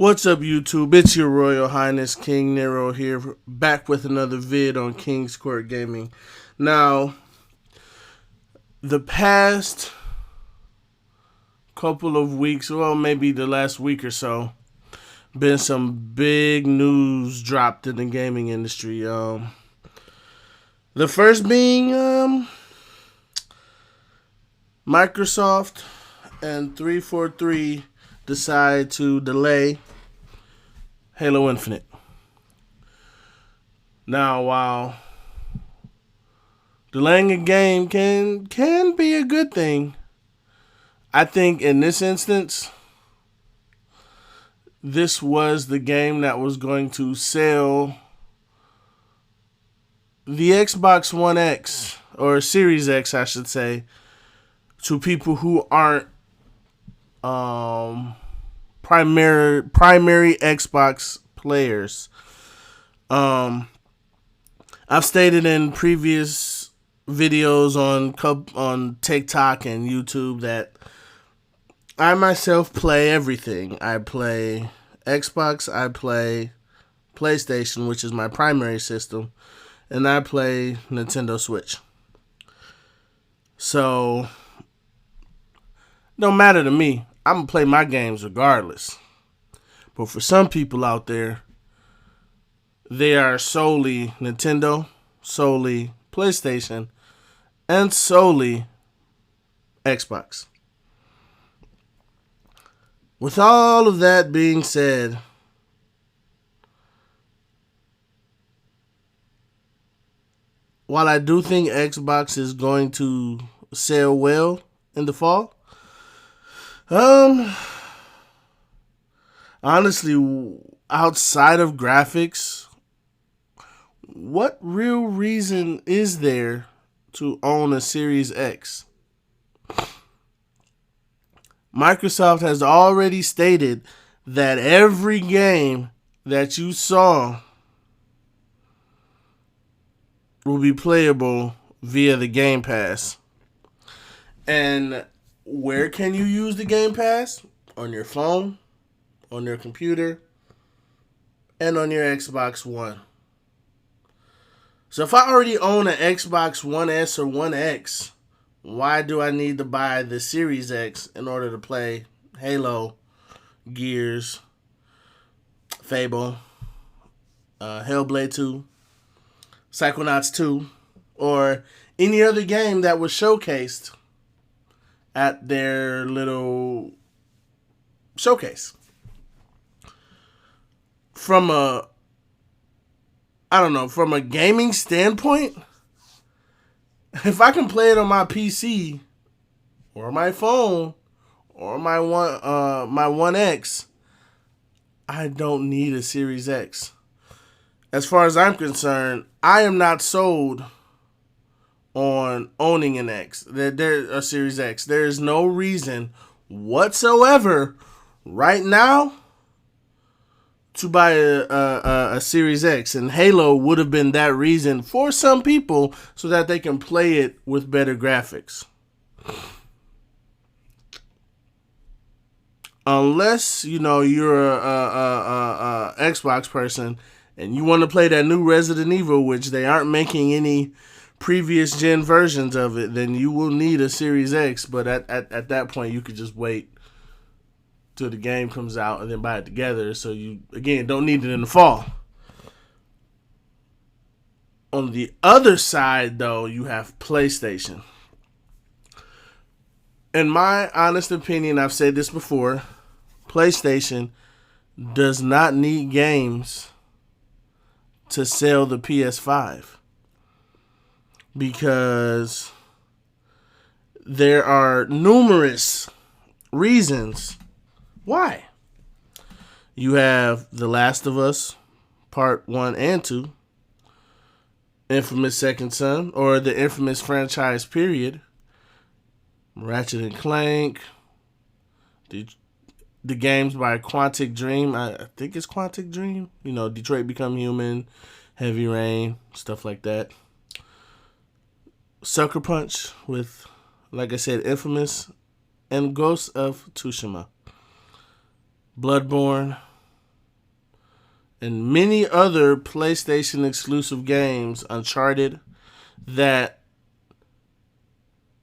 What's up, YouTube? It's your Royal Highness King Nero here, back with another vid on King's Court Gaming. Now, the past couple of weeks, well, maybe the last week or so, been some big news dropped in the gaming industry. The first being Microsoft and 343 decide to delay Halo Infinite. Now, while delaying a game can be a good thing, I think in this instance, this was the game that was going to sell the Xbox One X, or Series X, I should say, to people who aren't primary Xbox players. I've stated in previous videos on TikTok and YouTube that I myself play everything. I play Xbox, I play PlayStation, which is my primary system, and I play Nintendo Switch. So, don't matter to me. I'm going to play my games regardless. But for some people out there, they are solely Nintendo, solely PlayStation, and solely Xbox. With all of that being said, while I do think Xbox is going to sell well in the fall, honestly, outside of graphics, what real reason is there to own a Series X? Microsoft has already stated that every game that you saw will be playable via the Game Pass. And where can you use the Game Pass? On your phone, on your computer, and on your Xbox One. So if I already own an Xbox One S or One X, why do I need to buy the Series X in order to play Halo, Gears, Fable, Hellblade 2, Psychonauts 2, or any other game that was showcased at their little showcase? From a gaming standpoint, if I can play it on my PC or my phone or my One X, I don't need a Series X. As far as I'm concerned, I am not sold on owning an X. A Series X. There is no reason whatsoever right now to buy a Series X, and Halo would have been that reason for some people so that they can play it with better graphics. Unless, you're a Xbox person and you want to play that new Resident Evil, which they aren't making any previous gen versions of it, then you will need a Series X. But at that point, you could just wait till the game comes out and then buy it together. So you, again, don't need it in the fall. On the other side, though, you have PlayStation. In my honest opinion, I've said this before, PlayStation does not need games to sell the PS5. Because there are numerous reasons why. You have The Last of Us Part 1 and 2, Infamous Second Son, or the Infamous franchise period, Ratchet and Clank, the games by Quantic Dream, I think it's Quantic Dream, Detroit Become Human, Heavy Rain, stuff like that. Sucker Punch with, like I said, Infamous, and Ghost of Tsushima. Bloodborne, and many other PlayStation exclusive games, Uncharted, that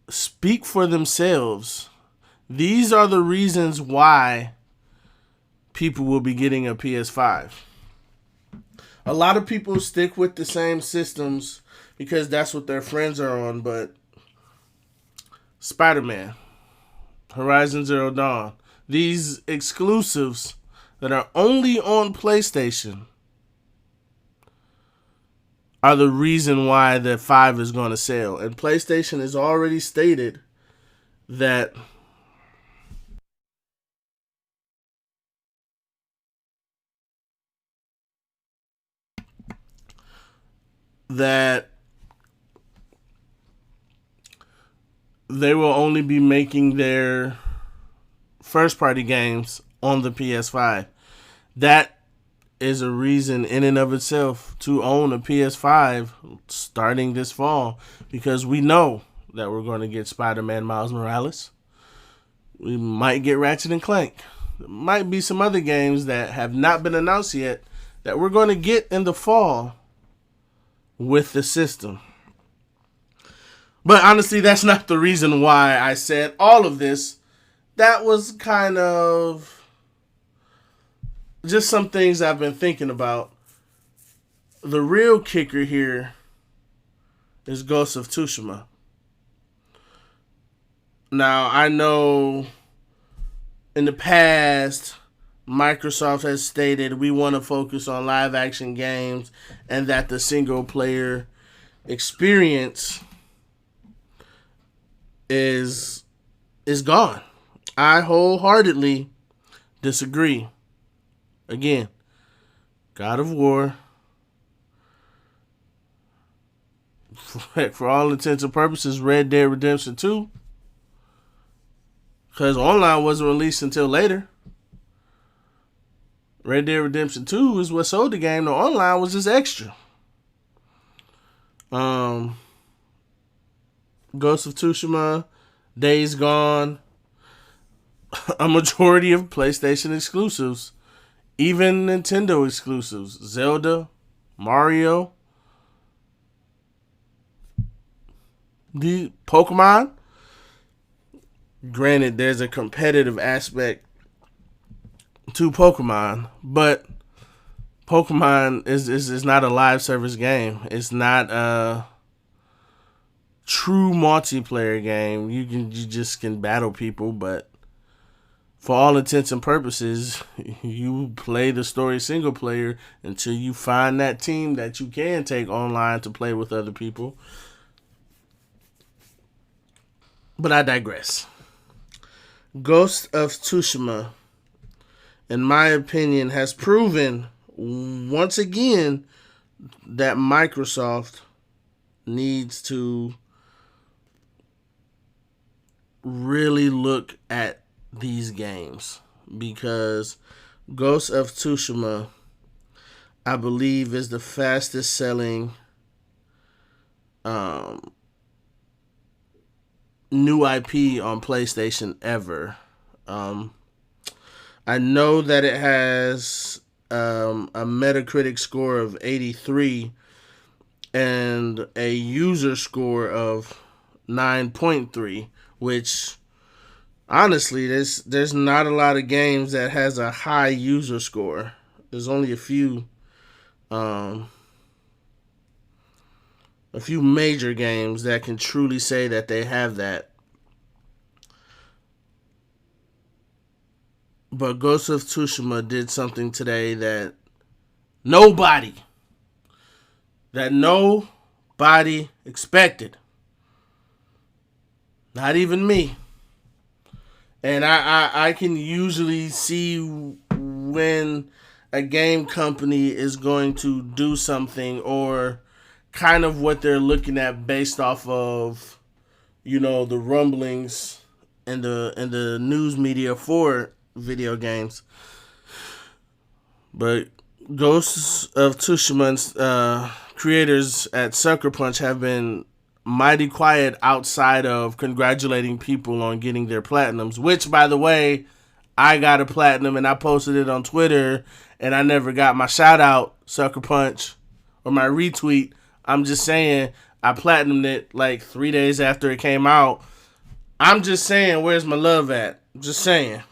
speak for themselves. These are the reasons why people will be getting a PS5. A lot of people stick with the same systems because that's what their friends are on, but Spider-Man, Horizon Zero Dawn, these exclusives that are only on PlayStation are the reason why the 5 is going to sell. And PlayStation has already stated that they will only be making their first-party games on the PS5. That is a reason in and of itself to own a PS5 starting this fall, because we know that we're going to get Spider-Man Miles Morales. We might get Ratchet and Clank. There might be some other games that have not been announced yet that we're going to get in the fall with the system. But honestly, that's not the reason why I said all of this. That was kind of just some things I've been thinking about. The real kicker here is Ghost of Tsushima. Now, I know in the past, Microsoft has stated we want to focus on live action games and that the single player experience is gone. I wholeheartedly disagree. Again, God of War, for all intents and purposes, Red Dead Redemption 2, because online wasn't released until later. Red Dead Redemption 2 is what sold the game. The online was just extra. Ghost of Tsushima, Days Gone, a majority of PlayStation exclusives, even Nintendo exclusives, Zelda, Mario, the Pokemon. Granted, there's a competitive aspect to Pokemon, but Pokemon is not a live service game. It's not a true multiplayer game. You just can battle people, but for all intents and purposes, you play the story single player until you find that team that you can take online to play with other people. But I digress. Ghost of Tsushima, in my opinion, has proven once again that Microsoft needs to really look at these games, because Ghost of Tsushima, I believe, is the fastest selling new IP on PlayStation ever. I know that it has a Metacritic score of 83 and a user score of 9.3, which honestly, there's not a lot of games that has a high user score. There's only a few major games that can truly say that they have that. But Ghost of Tsushima did something today that nobody expected. Not even me. And I can usually see when a game company is going to do something, or kind of what they're looking at based off of, the rumblings and the news media for video games. But Ghosts of Tsushima's creators at Sucker Punch have been mighty quiet outside of congratulating people on getting their platinums, which, by the way, I got a platinum and I posted it on Twitter, and I never got my shout out, Sucker Punch, or my retweet. I'm just saying I platinumed it like 3 days after it came out. I'm just saying, where's my love at? Just saying.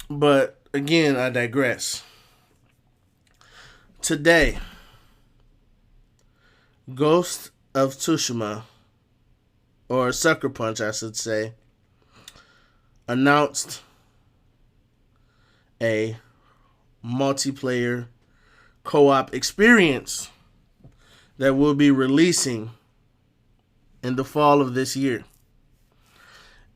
But again, I digress. Today, Ghost of Tsushima, or Sucker Punch, I should say, announced a multiplayer co-op experience that will be releasing in the fall of this year.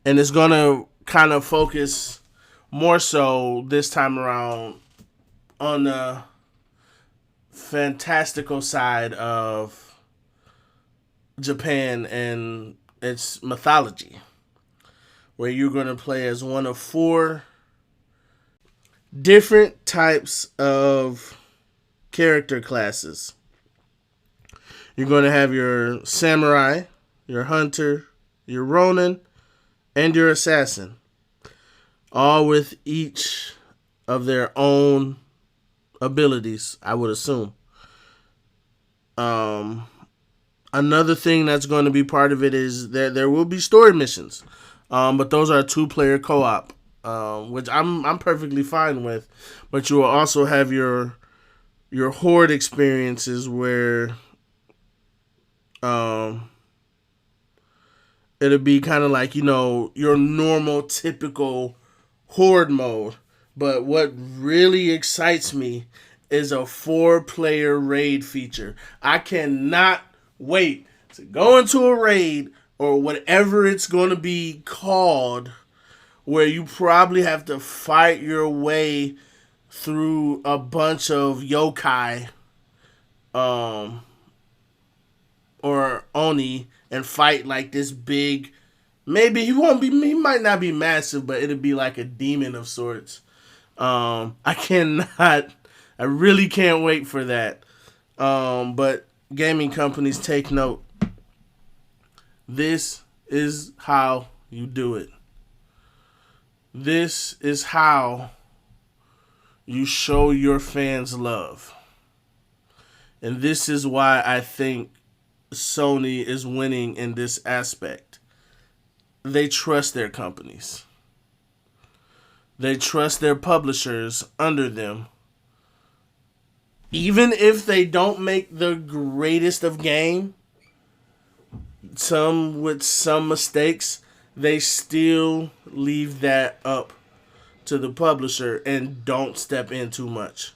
And it's going to kind of focus more so this time around on the fantastical side of Japan and its mythology, where you're going to play as one of 4 different types of character classes. You're going to have your samurai, your hunter, your ronin, and your assassin, all with each of their own abilities, I would assume. Another thing that's going to be part of it is that there will be story missions, but those are 2-player co-op, which I'm perfectly fine with. But you will also have your horde experiences where it'll be kind of like, your normal typical horde mode. But what really excites me is a 4-player raid feature. I cannot wait to go into a raid, or whatever it's going to be called, where you probably have to fight your way through a bunch of yokai or oni and fight like this big, maybe he might not be massive, but it'll be like a demon of sorts. I really can't wait for that. But gaming companies, take note. This is how you do it. This is how you show your fans love. And this is why I think Sony is winning in this aspect. They trust their companies. They trust their publishers under them. Even if they don't make the greatest of game, some with some mistakes, they still leave that up to the publisher and don't step in too much.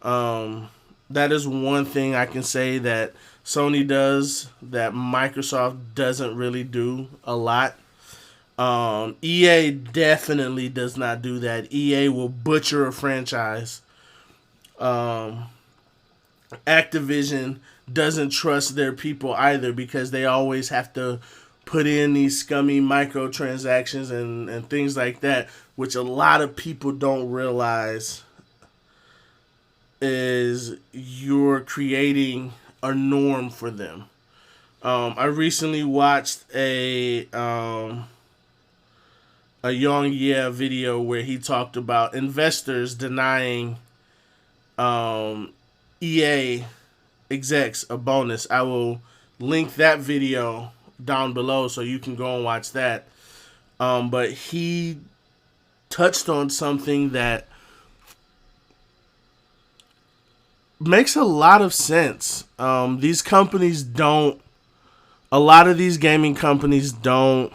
That is one thing I can say that Sony does that Microsoft doesn't really do a lot. EA definitely does not do that. EA will butcher a franchise. Activision doesn't trust their people either, because they always have to put in these scummy microtransactions and things like that, which a lot of people don't realize is you're creating a norm for them. I recently watched a Young Yeah video where he talked about investors denying EA execs a bonus. I will link that video down below so you can go and watch that. But he touched on something that makes a lot of sense. These companies don't, a lot of these gaming companies don't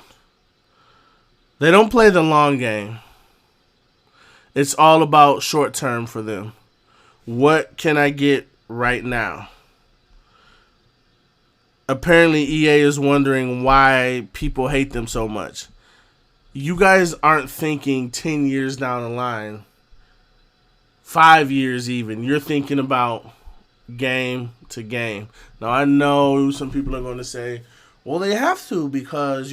play the long game. It's all about short term for them. What can I get right now? Apparently EA is wondering why people hate them so much. You guys aren't thinking 10 years down the line, 5 years even. You're thinking about game to game. Now, I know some people are going to say, well, they have to, because,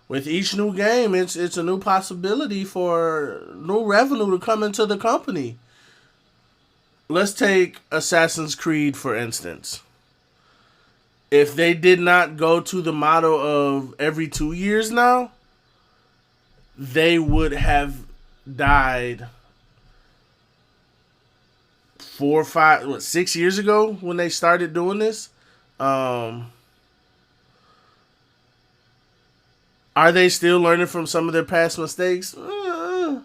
with each new game, it's a new possibility for new revenue to come into the company. Let's take Assassin's Creed, for instance. If they did not go to the model of every 2 years now, they would have died 4 or 5, 6 years ago when they started doing this. Are they still learning from some of their past mistakes? A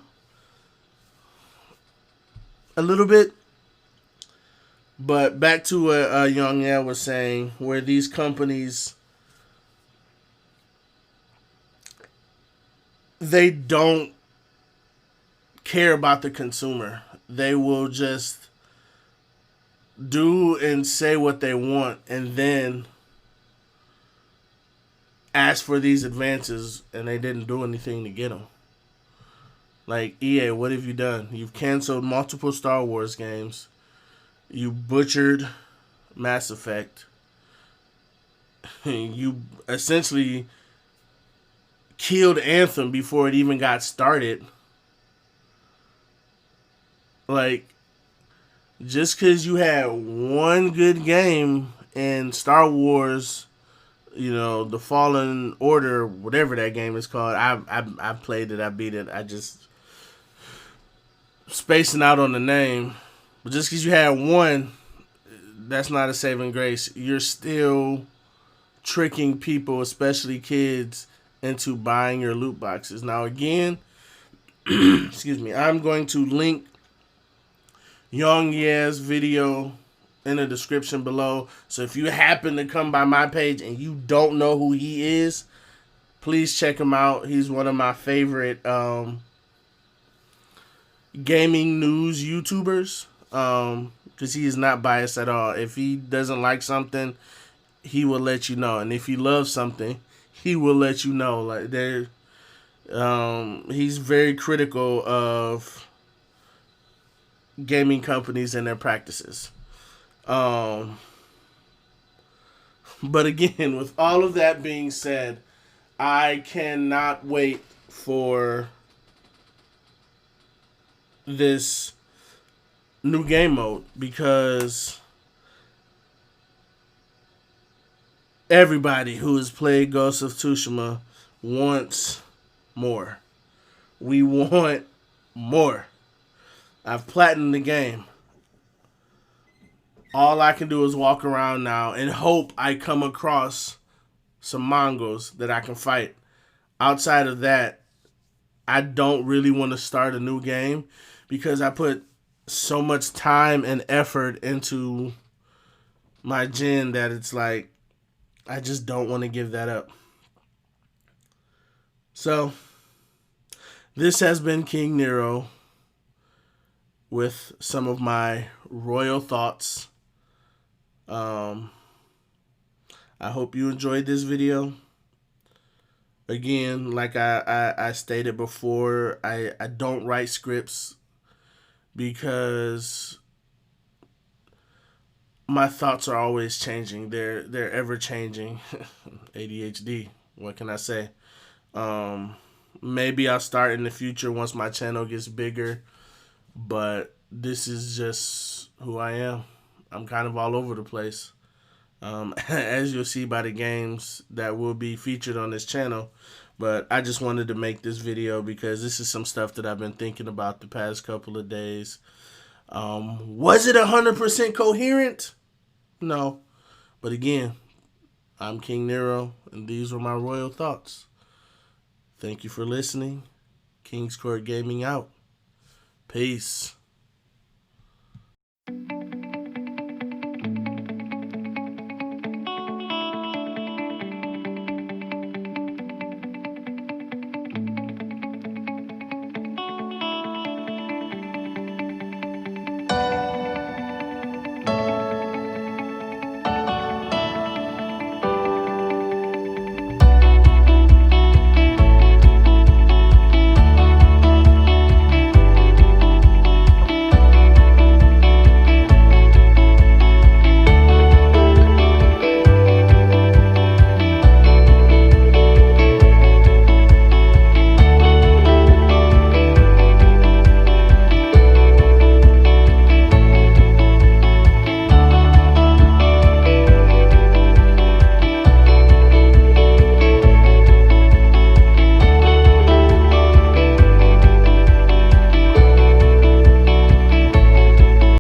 little bit. But back to what Young Yeah was saying, where these companies, they don't care about the consumer. They will just do and say what they want and then ask for these advances, and they didn't do anything to get them. Like, EA, what have you done? You've canceled multiple Star Wars games. You butchered Mass Effect. You essentially killed Anthem before it even got started. Like, just because you had one good game in Star Wars, the Fallen Order, whatever that game is called. I played it, I beat it. I just spacing out on the name. But just because you had one, that's not a saving grace. You're still tricking people, especially kids, into buying your loot boxes. Now, again, excuse me, I'm going to link Young Yeah's video in the description below. So if you happen to come by my page and you don't know who he is, please check him out. He's one of my favorite gaming news YouTubers. Because he is not biased at all. If he doesn't like something, he will let you know. And if he loves something, he will let you know. Like, he's very critical of gaming companies and their practices. But again, with all of that being said, I cannot wait for this new game mode, because everybody who has played Ghost of Tsushima wants more. We want more. I've platinumed the game. All I can do is walk around now and hope I come across some Mongols that I can fight. Outside of that, I don't really want to start a new game, because I put so much time and effort into my gen that it's like, I just don't want to give that up. So, this has been King Nero with some of my royal thoughts. I hope you enjoyed this video. Again, like I stated before, I don't write scripts because my thoughts are always changing. They're ever changing. ADHD. What can I say? Maybe I'll start in the future once my channel gets bigger, but this is just who I am. I'm kind of all over the place. As you'll see by the games that will be featured on this channel. But I just wanted to make this video because this is some stuff that I've been thinking about the past couple of days. Was it 100% coherent? No. But again, I'm King Nero, and these were my royal thoughts. Thank you for listening. King's Court Gaming out. Peace.